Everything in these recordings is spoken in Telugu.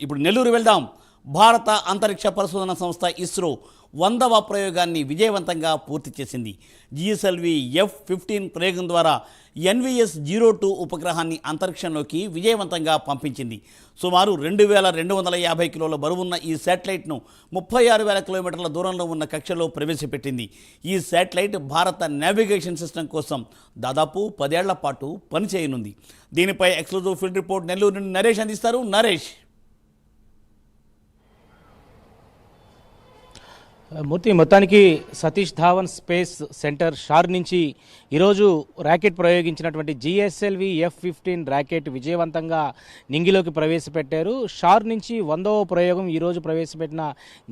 ఇప్పుడు నెల్లూరు వెళ్దాం. భారత అంతరిక్ష పరిశోధన సంస్థ ఇస్రో 100వ ప్రయోగాన్ని విజయవంతంగా పూర్తి చేసింది. జిఎస్ఎల్వి F-15 ప్రయోగం ద్వారా NVS-02 ఉపగ్రహాన్ని అంతరిక్షంలోకి విజయవంతంగా పంపించింది. సుమారు 2250 కిలోల బరువున్న ఈ శాటిలైట్ను 36,000 కిలోమీటర్ల దూరంలో ఉన్న కక్షలో ప్రవేశపెట్టింది. ఈ శాటిలైట్ భారత నావిగేషన్ సిస్టమ్ కోసం దాదాపు 10 ఏళ్ల పాటు పనిచేయనుంది. దీనిపై ఎక్స్క్లూజివ్ ఫీల్డ్ రిపోర్ట్ నెల్లూరు నుండి నరేష్ అందిస్తారు. నరేష్. మూర్తి, మొత్తానికి సతీష్ ధావన్ స్పేస్ సెంటర్ షార్ నుంచి ఈరోజు ర్యాకెట్ ప్రయోగించినటువంటి GSLV F-15 ర్యాకెట్ విజయవంతంగా నింగిలోకి ప్రవేశపెట్టారు. షార్ నుంచి 100వ ప్రయోగం ఈరోజు ప్రవేశపెట్టిన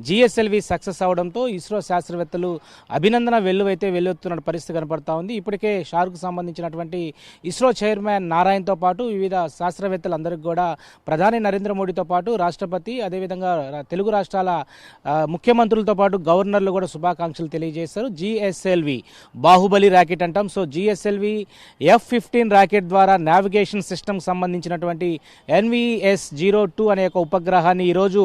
GSLV సక్సెస్ అవడంతో ఇస్రో శాస్త్రవేత్తలు అభినందన వెల్లువైతే వెల్లువెత్తున్న పరిస్థితి కనపడతా ఉంది. ఇప్పటికే షార్కు సంబంధించినటువంటి ఇస్రో చైర్మన్ నారాయణతో పాటు వివిధ శాస్త్రవేత్తలందరికీ కూడా ప్రధాని నరేంద్ర మోడీతో పాటు రాష్ట్రపతి, అదేవిధంగా తెలుగు రాష్ట్రాల ముఖ్యమంత్రులతో పాటు గవర్నర్లు కూడా శుభాకాంక్షలు తెలియజేశారు. GSLV బాహుబలి ర్యాకెట్ అంటాం. సో GSLV F-15 ర్యాకెట్ ద్వారా నావిగేషన్ సిస్టమ్ సంబంధించినటువంటి NVS-02 అనే ఒక ఉపగ్రహాన్ని ఈరోజు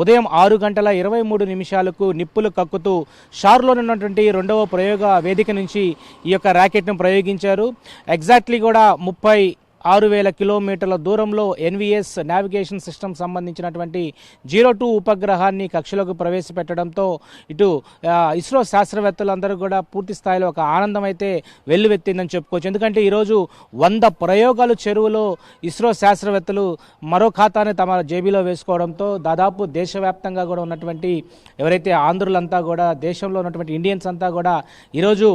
ఉదయం 6:23 నిప్పులు కక్కుతూ షార్లో ఉన్నటువంటి 2వ ప్రయోగ వేదిక నుంచి ఈ యొక్క ర్యాకెట్ను ప్రయోగించారు. ఎగ్జాక్ట్లీ కూడా 36,000 కిలోమీటర్ల దూరంలో NVS నావిగేషన్ సిస్టమ్ సంబంధించినటువంటి 02 ఉపగ్రహాన్ని కక్షలోకి ప్రవేశపెట్టడంతో ఇటు ఇస్రో శాస్త్రవేత్తలందరూ కూడా పూర్తి స్థాయిలో ఒక ఆనందం అయితే వెల్లువెత్తిందని చెప్పుకోవచ్చు. ఎందుకంటే ఈరోజు 100 ప్రయోగాలు చెరువులో ఇస్రో శాస్త్రవేత్తలు మరో ఖాతాని తమ జేబీలో వేసుకోవడంతో దాదాపు దేశవ్యాప్తంగా కూడా ఉన్నటువంటి ఎవరైతే ఆంధ్రులంతా కూడా, దేశంలో ఉన్నటువంటి ఇండియన్స్ అంతా కూడా ఈరోజు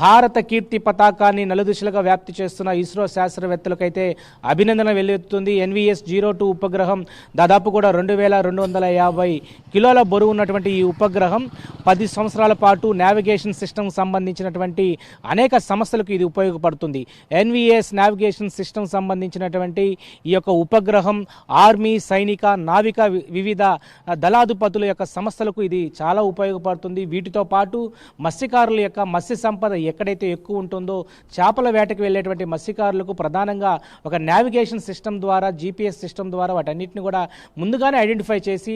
భారత కీర్తి పతాకాన్ని నలుదిశలుగా వ్యాప్తి చేస్తున్న ఇస్రో శాస్త్రవేత్తలకు అయితే అభినందన వెల్లువెత్తుంది. NVS-02 ఉపగ్రహం దాదాపు కూడా 2250 కిలోల బరువు ఉన్నటువంటి ఈ ఉపగ్రహం 10 సంవత్సరాల పాటు నావిగేషన్ సిస్టమ్ సంబంధించినటువంటి అనేక సమస్యలకు ఇది ఉపయోగపడుతుంది. NVS నావిగేషన్ సిస్టమ్ సంబంధించినటువంటి ఈ యొక్క ఉపగ్రహం ఆర్మీ, సైనిక, నావిక వివిధ దళాధిపతుల యొక్క సంస్థలకు ఇది చాలా ఉపయోగపడుతుంది. వీటితో పాటు మత్స్యకారుల యొక్క మత్స్య సంపద ఎక్కడైతే ఎక్కువ ఉంటుందో చేపల వేటకు వెళ్ళేటువంటి మత్స్యకారులకు ప్రధానంగా ఒక నావిగేషన్ సిస్టమ్ ద్వారా, GPS సిస్టమ్ ద్వారా వాటన్నిటిని కూడా ముందుగానే ఐడెంటిఫై చేసి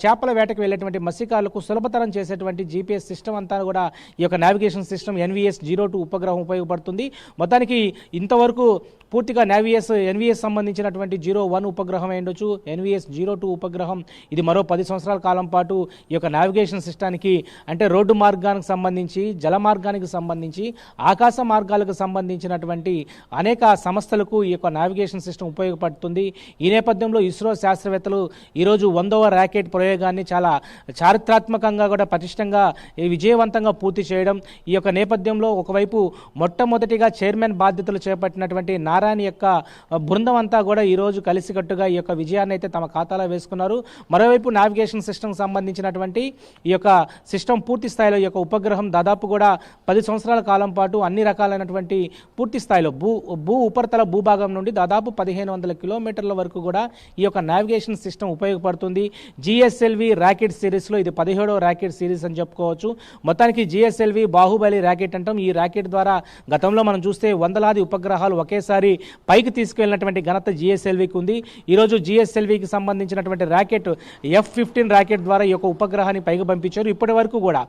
చేపల వేటకు వెళ్ళేటువంటి మత్స్యకారులకు సులభతరం చేసేటువంటి GPS సిస్టమ్ అంతా కూడా ఈ యొక్క నావిగేషన్ సిస్టమ్ NVS-02 ఉపగ్రహం ఉపయోగపడుతుంది. మొత్తానికి ఇంతవరకు పూర్తిగా NVS సంబంధించినటువంటి 01 ఉపగ్రహం ఉండొచ్చు. NVS-02 ఉపగ్రహం ఇది మరో 10 సంవత్సరాల కాలం పాటు ఈ యొక్క నావిగేషన్ సిస్టానికి, అంటే రోడ్డు మార్గానికి సంబంధించి, జల మార్గానికి సంబంధించి, ఆకాశ మార్గాలకు సంబంధించినటువంటి అనేక సంస్థలకు ఈ యొక్క నావిగేషన్ సిస్టమ్ ఉపయోగపడుతుంది. ఈ నేపథ్యంలో ఇస్రో శాస్త్రవేత్తలు ఈరోజు 100వ ర్యాకెట్ ప్రయోగాన్ని చాలా చారిత్రాత్మకంగా కూడా పటిష్టంగా విజయవంతంగా పూర్తి చేయడం, ఈ యొక్క నేపథ్యంలో ఒకవైపు మొట్టమొదటిగా చైర్మన్ బాధ్యతలు చేపట్టినటువంటి నారాయణ యొక్క బృందం అంతా కూడా ఈరోజు కలిసికట్టుగా ఈ యొక్క విజయాన్ని అయితే తమ ఖాతాలో వేసుకున్నారు. మరోవైపు నావిగేషన్ సిస్టమ్ సంబంధించినటువంటి ఈ యొక్క సిస్టమ్ పూర్తి స్థాయిలో ఈ యొక్క ఉపగ్రహం దాదాపు కూడా 10 సంవత్సరాల కాలం పాటు అన్ని రకాలైనటువంటి పూర్తి స్థాయిలో భూ ఉపరితల భూభాగం నుండి దాదాపు 1500 కిలోమీటర్ల వరకు కూడా ఈ యొక్క నావిగేషన్ సిస్టమ్ ఉపయోగపడుతుంది. GSLV ర్యాకెట్ సిరీస్లో ఇది 17వ ర్యాకెట్ సిరీస్ అని చెప్పుకోవచ్చు. మొత్తానికి GSLV బాహుబలి ర్యాకెట్ అంటాం. ఈ ర్యాకెట్ ద్వారా గతంలో మనం చూస్తే వందలాది ఉపగ్రహాలు ఒకేసారి పైకి తీసుకెళ్లినటువంటి ఘనత GSLVకి ఉంది. ఈరోజు GSLVకి సంబంధించినటువంటి ర్యాకెట్ F-15 ర్యాకెట్ ద్వారా ఈ యొక్క ఉపగ్రహాన్ని పైకి పంపించారు. ఇప్పటి వరకు కూడా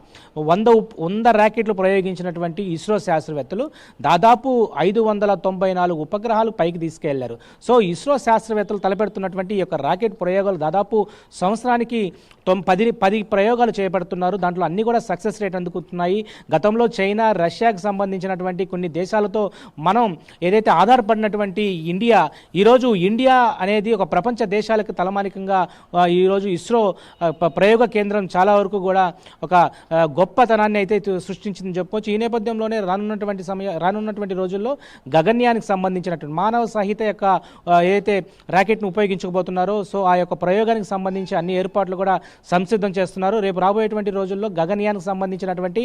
100 ర్యాకెట్లు ప్రయోగించినటువంటి ఇస్రో శాస్త్రవేత్తలు దాదాపు 594 ఉపగ్రహాలు పైకి తీసుకెళ్లారు. సో ఇస్రో శాస్త్రవేత్తలు తలపెడుతున్నటువంటి ఈ యొక్క రాకెట్ ప్రయోగాలు దాదాపు సంవత్సరానికి 10 ప్రయోగాలు చేపడుతున్నారు. దాంట్లో అన్ని కూడా సక్సెస్ రేట్ అందుకుంటున్నాయి. గతంలో చైనా, రష్యాకు సంబంధించినటువంటి కొన్ని దేశాలతో మనం ఏదైతే ఆధారపడినటువంటి ఈరోజు ఇండియా అనేది ఒక ప్రపంచ దేశాలకు తలమానికంగా ఈరోజు ఇస్రో ప్రయోగ కేంద్రం చాలా వరకు కూడా ఒక గొప్పతనాన్ని అయితే సృష్టించిందని చెప్పుకోవచ్చు. ఈ నేపథ్యంలోనే రానున్నటువంటి రోజుల్లో గగన్యానికి సంబంధించినటువంటి మానవ సహిత యొక్క ఏదైతే ర్యాకెట్ను ఉపయోగించకపోతున్నారో సో ఆ యొక్క ప్రయోగానికి సంబంధించి అన్ని ఏర్పాట్లు కూడా సంసిద్ధం చేస్తున్నారు. రేపు రాబోయేటువంటి రోజుల్లో గగన్యానికి సంబంధించినటువంటి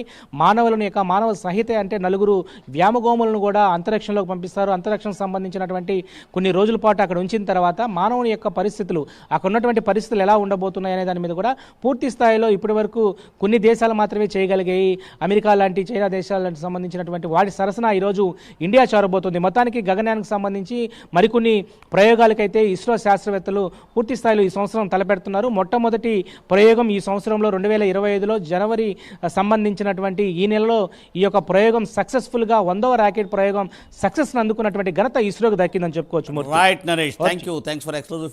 మానవ సహిత అంటే 4 వ్యామగోములను కూడా అంతరిక్షంలోకి పంపిస్తారు. అంతరిక్షం సంబంధించినటువంటి కొన్ని రోజుల పాటు అక్కడ ఉంచిన తర్వాత మానవుని యొక్క పరిస్థితులు, అక్కడ ఉన్నటువంటి పరిస్థితులు ఎలా ఉండబోతున్నాయి అనే దాని మీద కూడా పూర్తి స్థాయిలో ఇప్పటి వరకు కొన్ని దేశాలు మాత్రమే చేయగలిగాయి. అమెరికా లాంటి, చైనా దేశాలకు సంబంధించినటువంటి వాటి సరసన ఈరోజు ఇండియా చేరబోతుంది. మొత్తానికి గగన్యానికి విమానానికి సంబంధించి మరికొన్ని ప్రయోగాలకైతే ఇస్రో శాస్త్రవేత్తలు పూర్తి స్థాయిలో ఈ సంవత్సరం తలపెడుతున్నారు. మొట్టమొదటి ప్రయోగం ఈ సంవత్సరంలో 2025లో జనవరి సంబంధించినటువంటి ఈ నెలలో ఈ యొక్క ప్రయోగం సక్సెస్ఫుల్గా 100వ రాకెట్ ప్రయోగం సక్సెస్ అందుకున్నటువంటి ఘనత ఇస్రోకి దక్కిందని చెప్పుకోవచ్చు. Right Naresh, thanks for exclusive